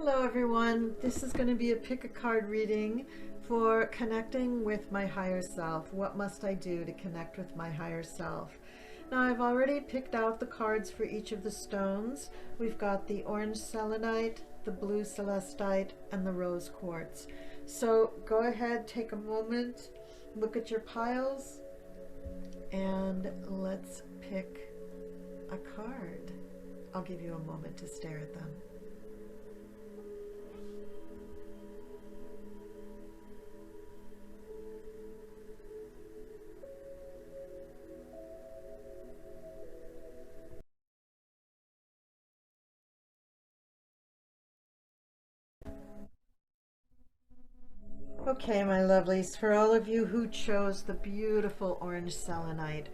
Hello everyone, this is going to be a pick a card reading for connecting with my higher self. What must I do to connect with my higher self? Now I've already picked out the cards for each of the stones. We've got the Orange Selenite, the Blue Celestite, and the Rose Quartz. So go ahead, take a moment, look at your piles, and let's pick a card. I'll give you a moment to stare at them. Okay, my lovelies, for all of you who chose the beautiful orange selenite,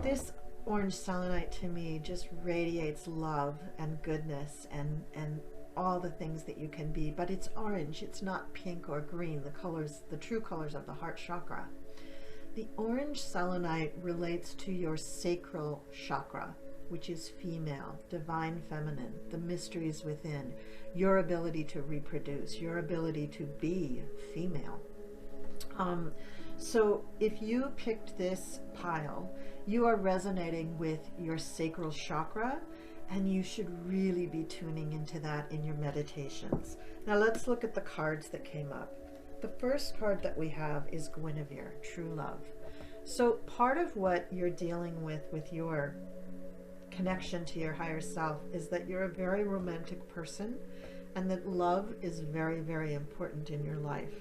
this orange selenite to me just radiates love and goodness and all the things that you can be, but it's orange, it's not pink or green, the colors, the true colors of the heart chakra. The orange selenite relates to your sacral chakra, which is female, divine feminine, the mysteries within, your ability to reproduce, your ability to be female. So if you picked this pile, you are resonating with your sacral chakra, and you should really be tuning into that in your meditations. Now let's look at the cards that came up. The first card that we have is Guinevere, true love. So part of what you're dealing with your connection to your higher self is that you're a very romantic person and that love is very, very important in your life.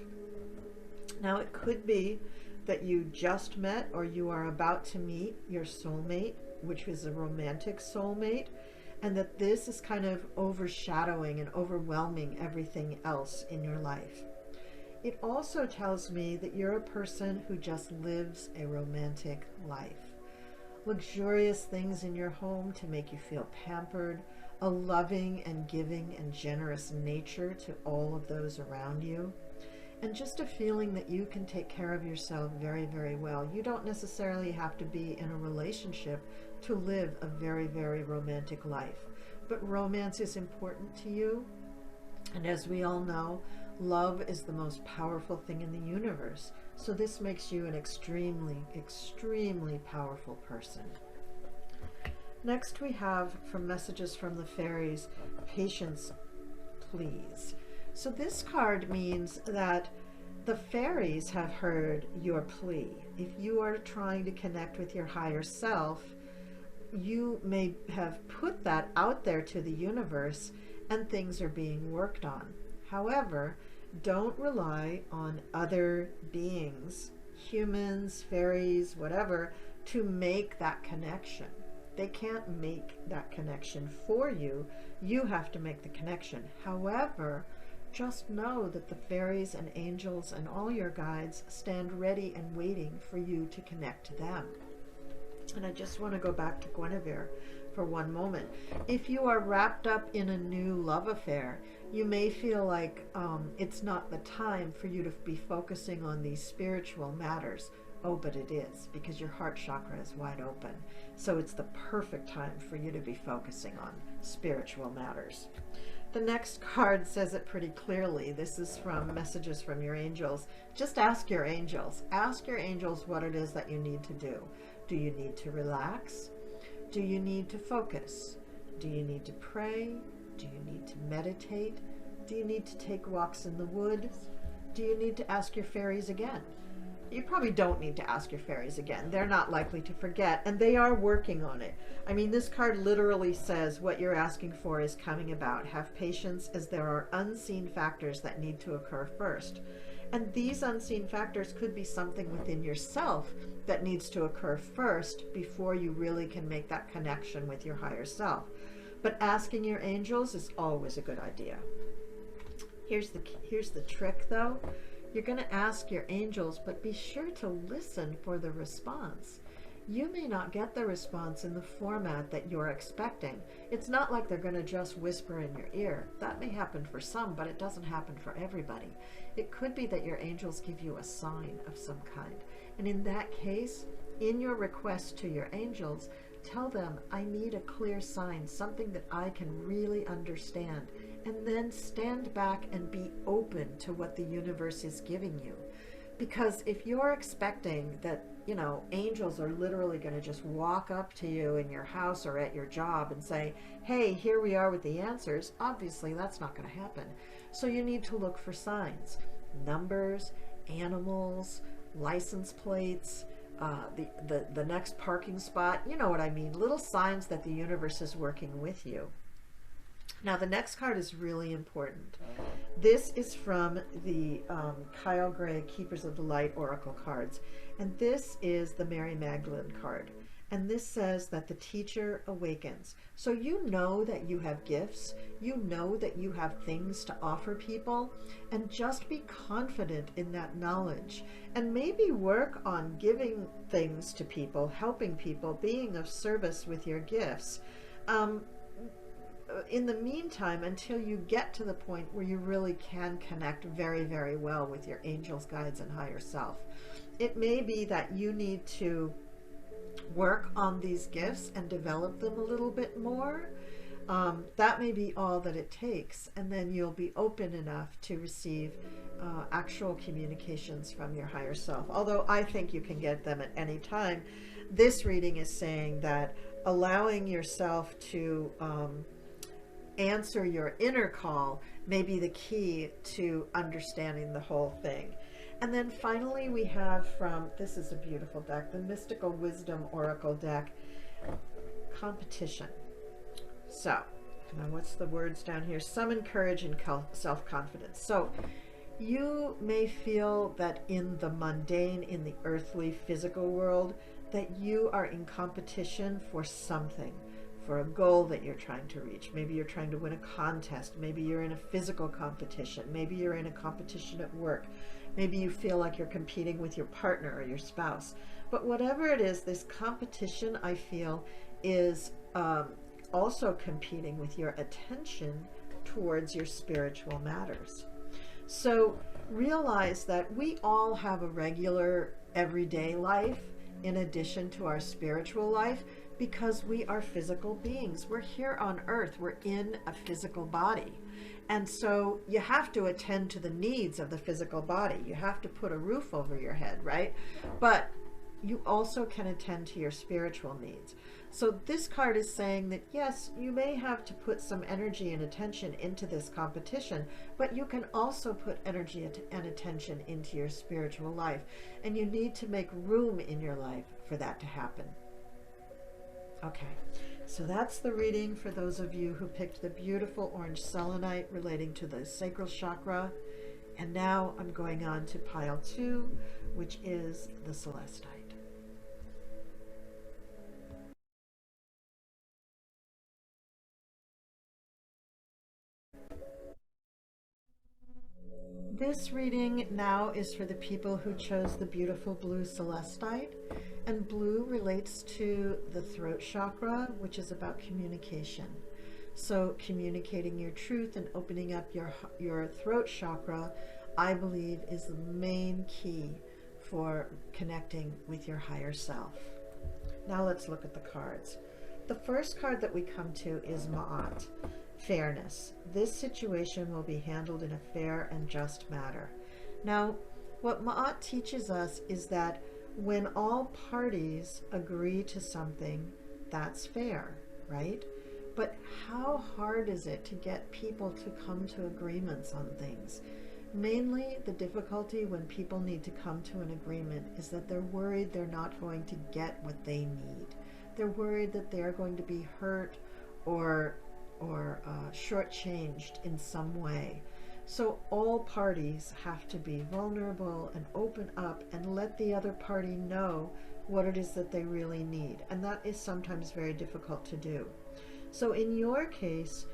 Now it could be that you just met or you are about to meet your soulmate, which is a romantic soulmate, and that this is kind of overshadowing and overwhelming everything else in your life. It also tells me that you're a person who just lives a romantic life. Luxurious things in your home to make you feel pampered, a loving and giving and generous nature to all of those around you, and just a feeling that you can take care of yourself very, very well. You don't necessarily have to be in a relationship to live a very, very romantic life, but romance is important to you. And as we all know, love is the most powerful thing in the universe. So this makes you an extremely, extremely powerful person. Next we have, from Messages from the Fairies, Patience, Please. So this card means that the fairies have heard your plea. If you are trying to connect with your higher self, you may have put that out there to the universe and things are being worked on. However, don't rely on other beings, humans, fairies, whatever, to make that connection. They can't make that connection for you. You have to make the connection. However, just know that the fairies and angels and all your guides stand ready and waiting for you to connect to them. And I just want to go back to Guinevere for one moment. If you are wrapped up in a new love affair, you may feel like it's not the time for you to be focusing on these spiritual matters. Oh, but it is, because your heart chakra is wide open. So it's the perfect time for you to be focusing on spiritual matters. The next card says it pretty clearly. This is from Messages from Your Angels. Just ask your angels. Ask your angels what it is that you need to do. Do you need to relax? Do you need to focus? Do you need to pray? Do you need to meditate? Do you need to take walks in the woods? Do you need to ask your fairies again? You probably don't need to ask your fairies again. They're not likely to forget, and they are working on it. I mean, this card literally says what you're asking for is coming about. Have patience, as there are unseen factors that need to occur first. And these unseen factors could be something within yourself that needs to occur first before you really can make that connection with your higher self. But asking your angels is always a good idea. Here's the trick though. You're going to ask your angels, but be sure to listen for the response. You may not get the response in the format that you're expecting. It's not like they're going to just whisper in your ear. That may happen for some, but it doesn't happen for everybody. It could be that your angels give you a sign of some kind. And in that case, in your request to your angels, tell them, I need a clear sign, something that I can really understand. and then stand back and be open to what the universe is giving you. Because if you're expecting that, you know, angels are literally going to just walk up to you in your house or at your job and say, hey, here we are with the answers, obviously that's not going to happen. So you need to look for signs, numbers, animals, license plates, the next parking spot, you know what I mean, little signs that the universe is working with you. Now the next card is really important. This is from the Kyle Gray Keepers of the Light Oracle cards, and this is the Mary Magdalene card, and this says that the teacher awakens. So you know that you have gifts, you know that you have things to offer people, and just be confident in that knowledge, and maybe work on giving things to people, helping people, being of service with your gifts. In the meantime, until you get to the point where you really can connect very, very well with your angels, guides, and higher self. It may be that you need to work on these gifts and develop them a little bit more. That may be all that it takes, and then you'll be open enough to receive actual communications from your higher self. Although I think you can get them at any time. This reading is saying that allowing yourself to answer your inner call may be the key to understanding the whole thing. And then finally we have from, this is a beautiful deck, the Mystical Wisdom Oracle deck, competition. So, now what's the words down here? Summon courage and self-confidence. So, you may feel that in the mundane, in the earthly, physical world, that you are in competition for something, for a goal that you're trying to reach. Maybe you're trying to win a contest. Maybe you're in a physical competition. Maybe you're in a competition at work. Maybe you feel like you're competing with your partner or your spouse. But whatever it is, this competition, I feel, is also competing with your attention towards your spiritual matters. So realize that we all have a regular everyday life in addition to our spiritual life, because we are physical beings. We're here on earth. We're in a physical body. And so you have to attend to the needs of the physical body. You have to put a roof over your head, right? But you also can attend to your spiritual needs. So this card is saying that, yes, you may have to put some energy and attention into this competition, but you can also put energy and attention into your spiritual life. And you need to make room in your life for that to happen. Okay, so that's the reading for those of you who picked the beautiful orange selenite relating to the sacral chakra. And now I'm going on to pile 2, which is the celestite. This reading now is for the people who chose the beautiful blue celestite, and blue relates to the throat chakra, which is about communication. So communicating your truth and opening up your throat chakra, I believe, is the main key for connecting with your higher self. Now let's look at the cards. The first card that we come to is Ma'at, fairness. This situation will be handled in a fair and just manner. Now, what Ma'at teaches us is that when all parties agree to something, that's fair, right? But how hard is it to get people to come to agreements on things? Mainly, the difficulty when people need to come to an agreement is that they're worried they're not going to get what they need. They're worried that they're going to be hurt or shortchanged in some way. So all parties have to be vulnerable and open up and let the other party know what it is that they really need. And that is sometimes very difficult to do. So in your case,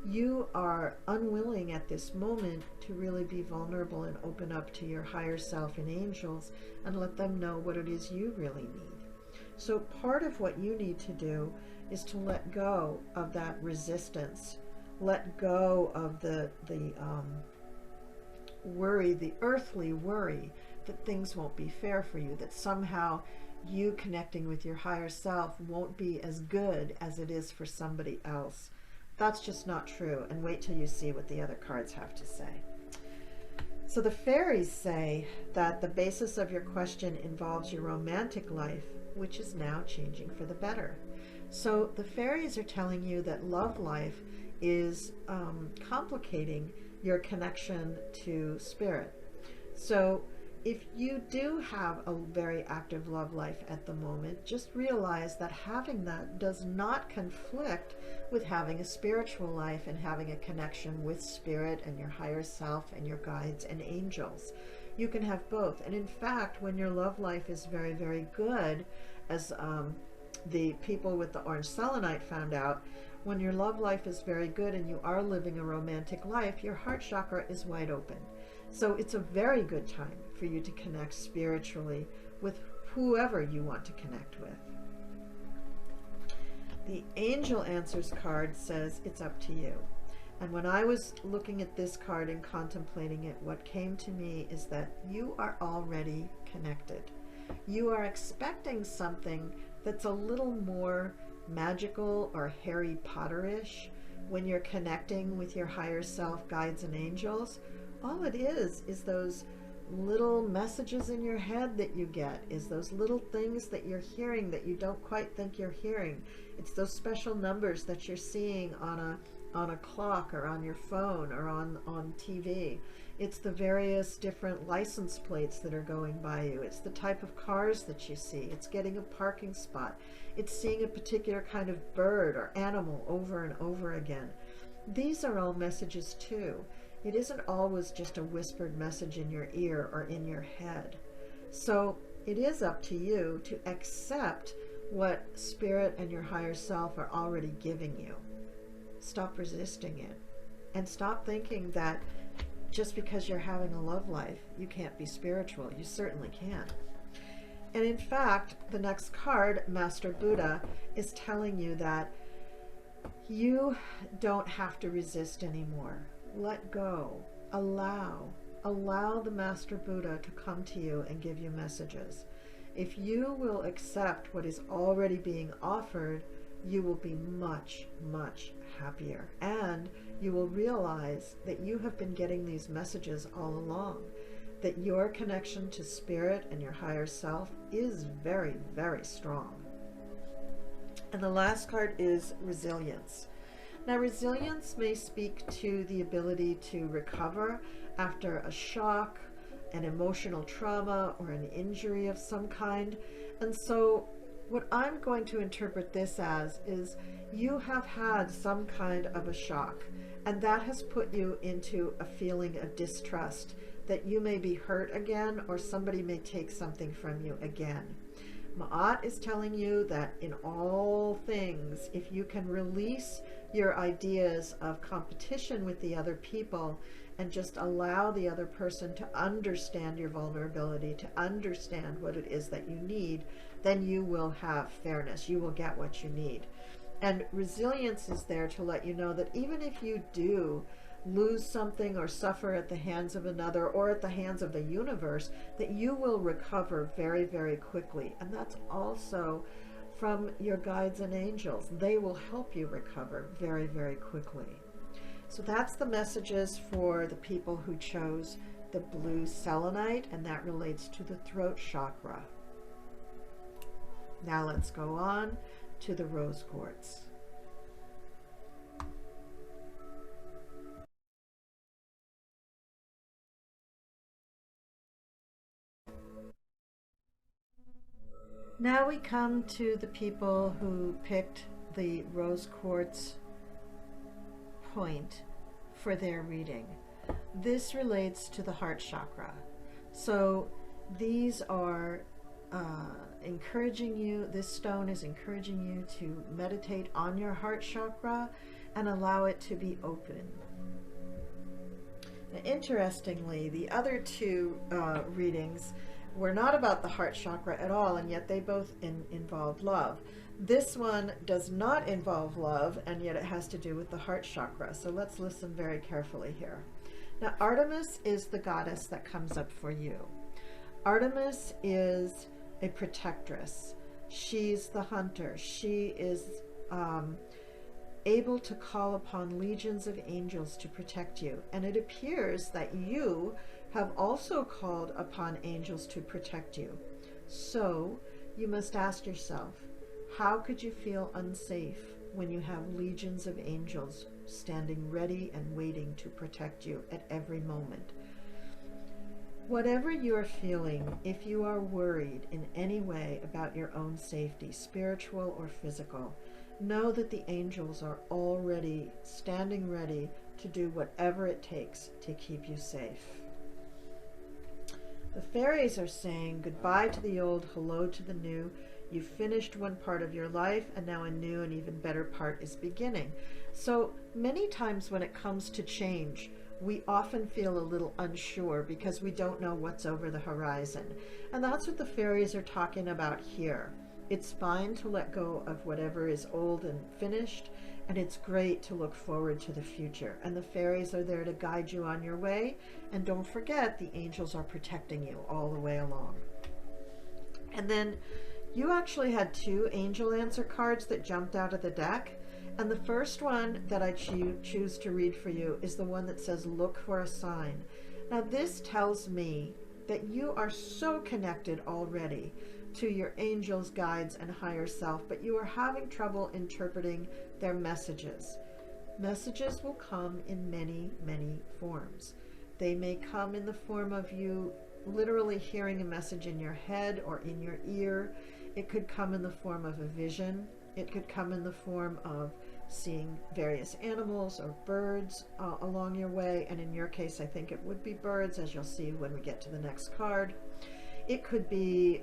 you are unwilling at this moment to really be vulnerable and open up to your higher self and angels and let them know what it is you really need. So part of what you need to do is to let go of that resistance, let go of the worry, the earthly worry that things won't be fair for you, that somehow you connecting with your higher self won't be as good as it is for somebody else. That's just not true. And wait till you see what the other cards have to say. So the fairies say that the basis of your question involves your romantic life, which is now changing for the better. So the fairies are telling you that love life is complicating your connection to spirit. So if you do have a very active love life at the moment, just realize that having that does not conflict with having a spiritual life and having a connection with spirit and your higher self and your guides and angels. You can have both. And in fact, when your love life is very, very good, as the people with the orange selenite found out, when your love life is very good and you are living a romantic life, your heart chakra is wide open. So it's a very good time for you to connect spiritually with whoever you want to connect with. The Angel Answers card says it's up to you. And when I was looking at this card and contemplating it, what came to me is that you are already connected. You are expecting something that's a little more magical or Harry Potter-ish when you're connecting with your higher self, guides, and angels. All it is those little messages in your head that you get, is those little things that you're hearing that you don't quite think you're hearing. It's those special numbers that you're seeing on a clock or on your phone or on TV. It's the various different license plates that are going by you. It's the type of cars that you see. It's getting a parking spot. It's seeing a particular kind of bird or animal over and over again. These are all messages too. It isn't always just a whispered message in your ear or in your head. So it is up to you to accept what spirit and your higher self are already giving you. Stop resisting it, and stop thinking that just because you're having a love life, you can't be spiritual. You certainly can. And in fact, the next card, Master Buddha, is telling you that you don't have to resist anymore. Let go. Allow the Master Buddha to come to you and give you messages. If you will accept what is already being offered, you will be much, much happier. And you will realize that you have been getting these messages all along, that your connection to spirit and your higher self is very, very strong. And the last card is resilience. Now, resilience may speak to the ability to recover after a shock, an emotional trauma, or an injury of some kind. And so what I'm going to interpret this as is you have had some kind of a shock, and that has put you into a feeling of distrust, that you may be hurt again or somebody may take something from you again. Ma'at is telling you that in all things, if you can release your ideas of competition with the other people and just allow the other person to understand your vulnerability, to understand what it is that you need, then you will have fairness. You will get what you need. And resilience is there to let you know that even if you do lose something or suffer at the hands of another or at the hands of the universe, that you will recover very, very quickly. And that's also from your guides and angels. They will help you recover very, very quickly. So that's the messages for the people who chose the blue selenite, and that relates to the throat chakra. Now let's go on to the rose quartz. Now we come to the people who picked the rose quartz point for their reading. This relates to the heart chakra. So these are encouraging you, this stone is encouraging you to meditate on your heart chakra and allow it to be open. Now, interestingly, the other two readings were not about the heart chakra at all, and yet they both involve love. This one does not involve love, and yet it has to do with the heart chakra. So let's listen very carefully here. Now, Artemis is the goddess that comes up for you. Artemis is a protectress. She's the hunter. She is able to call upon legions of angels to protect you. And it appears that you have also called upon angels to protect you. So you must ask yourself, how could you feel unsafe when you have legions of angels standing ready and waiting to protect you at every moment? Whatever you are feeling, if you are worried in any way about your own safety, spiritual or physical, know that the angels are already standing ready to do whatever it takes to keep you safe. The fairies are saying goodbye to the old, hello to the new. You've finished one part of your life, and now a new and even better part is beginning. So many times when it comes to change, we often feel a little unsure because we don't know what's over the horizon. And that's what the fairies are talking about here. It's fine to let go of whatever is old and finished, and it's great to look forward to the future. And the fairies are there to guide you on your way. And don't forget, the angels are protecting you all the way along. And then you actually had 2 angel answer cards that jumped out of the deck. And the first one that I choose to read for you is the one that says, look for a sign. Now this tells me that you are so connected already to your angels, guides, and higher self, but you are having trouble interpreting their messages. Messages will come in many, many forms. They may come in the form of you literally hearing a message in your head or in your ear. It could come in the form of a vision. It could come in the form of seeing various animals or birds along your way. And in your case, I think it would be birds, as you'll see when we get to the next card. It could be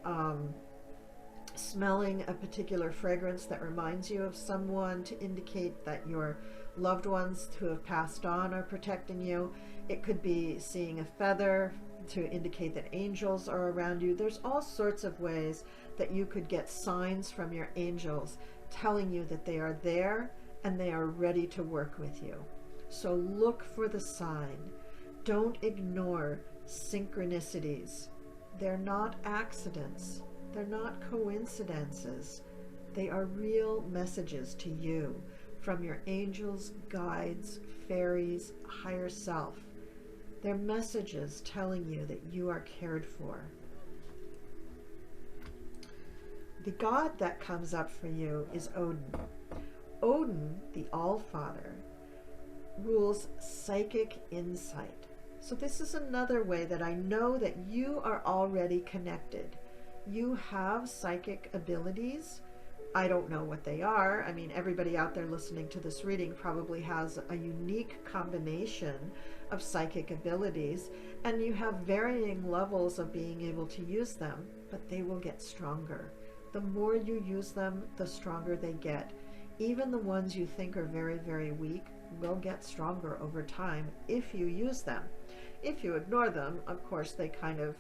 smelling a particular fragrance that reminds you of someone to indicate that your loved ones who have passed on are protecting you. It could be seeing a feather to indicate that angels are around you. There's all sorts of ways that you could get signs from your angels telling you that they are there and they are ready to work with you. So look for the sign. Don't ignore synchronicities. They're not accidents. They're not coincidences. They are real messages to you from your angels, guides, fairies, higher self. They're messages telling you that you are cared for. The god that comes up for you is Odin. Odin, the All-Father, rules psychic insight. So this is another way that I know that you are already connected. You have psychic abilities. I don't know what they are. I mean, everybody out there listening to this reading probably has a unique combination of psychic abilities, and you have varying levels of being able to use them, but they will get stronger. The more you use them, the stronger they get. Even the ones you think are very, very weak will get stronger over time if you use them. If you ignore them, of course, they kind of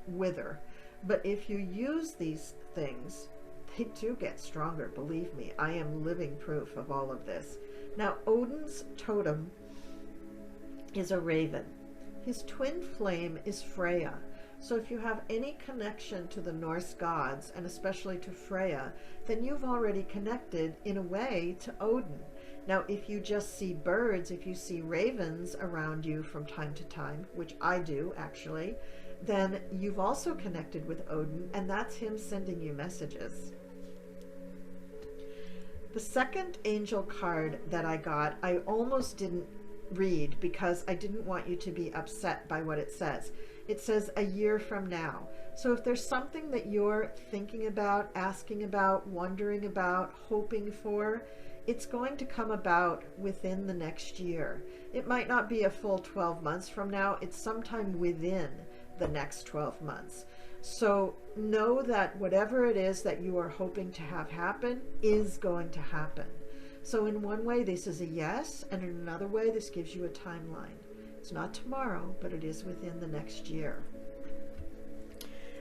wither. But if you use these things, they do get stronger, believe me. I am living proof of all of this. Now, Odin's totem is a raven. His twin flame is Freya. So if you have any connection to the Norse gods, and especially to Freya, then you've already connected in a way to Odin. Now, if you just see birds, if you see ravens around you from time to time, which I do actually, then you've also connected with Odin, and that's him sending you messages. The second angel card that I got, I almost didn't read because I didn't want you to be upset by what it says. It says a year from now. So if there's something that you're thinking about, asking about, wondering about, hoping for, it's going to come about within the next year. It might not be a full 12 months from now. It's sometime within the next 12 months. So know that whatever it is that you are hoping to have happen is going to happen. So in one way, this is a yes, and in another way, this gives you a timeline. It's not tomorrow, but it is within the next year.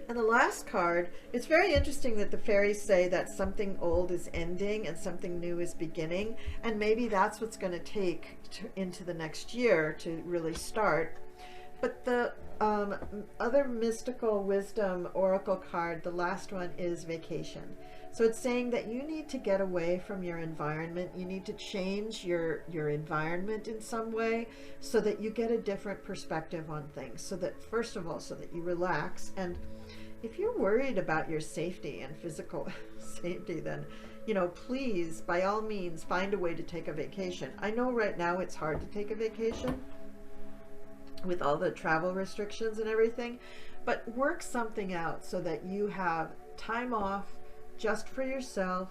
And the last card, it's very interesting that the fairies say that something old is ending and something new is beginning, and maybe that's what's going to take into the next year to really start. But the other mystical wisdom oracle card, the last one, is vacation. So it's saying that you need to get away from your environment. You need to change your environment in some way so that you get a different perspective on things. So that, first of all, so that you relax. And if you're worried about your safety and physical safety, then, you know, please, by all means, find a way to take a vacation. I know right now it's hard to take a vacation with all the travel restrictions and everything, but work something out so that you have time off just for yourself,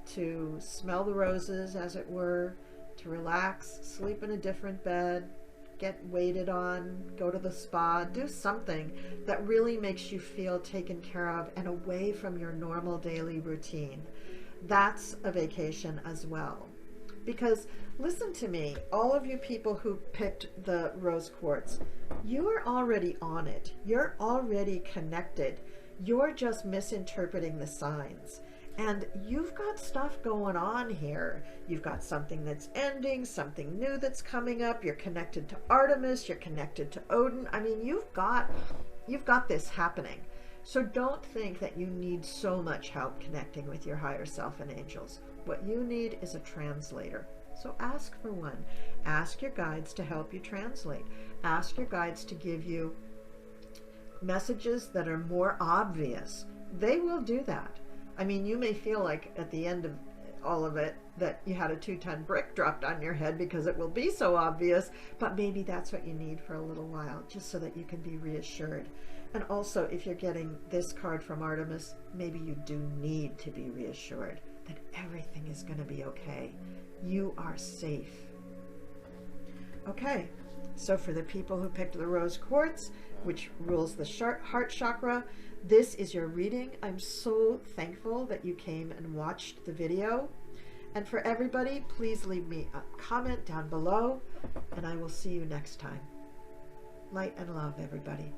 to smell the roses, as it were, to relax, sleep in a different bed, get waited on, go to the spa, do something that really makes you feel taken care of and away from your normal daily routine. That's a vacation as well. Because listen to me, all of you people who picked the rose quartz, you are already on it. You're already connected. You're just misinterpreting the signs. And you've got stuff going on here. You've got something that's ending, something new that's coming up. You're connected to Artemis, you're connected to Odin. I mean, you've got this happening. So don't think that you need so much help connecting with your higher self and angels. What you need is a translator. So ask for one. Ask your guides to help you translate. Ask your guides to give you messages that are more obvious. They will do that. I mean, you may feel like at the end of all of it that you had a 2-ton brick dropped on your head because it will be so obvious, but maybe that's what you need for a little while, just so that you can be reassured. And also, if you're getting this card from Artemis, maybe you do need to be reassured that everything is going to be okay. You are safe. Okay, so for the people who picked the rose quartz, which rules the heart chakra, this is your reading. I'm so thankful that you came and watched the video. And for everybody, please leave me a comment down below, and I will see you next time. Light and love, everybody.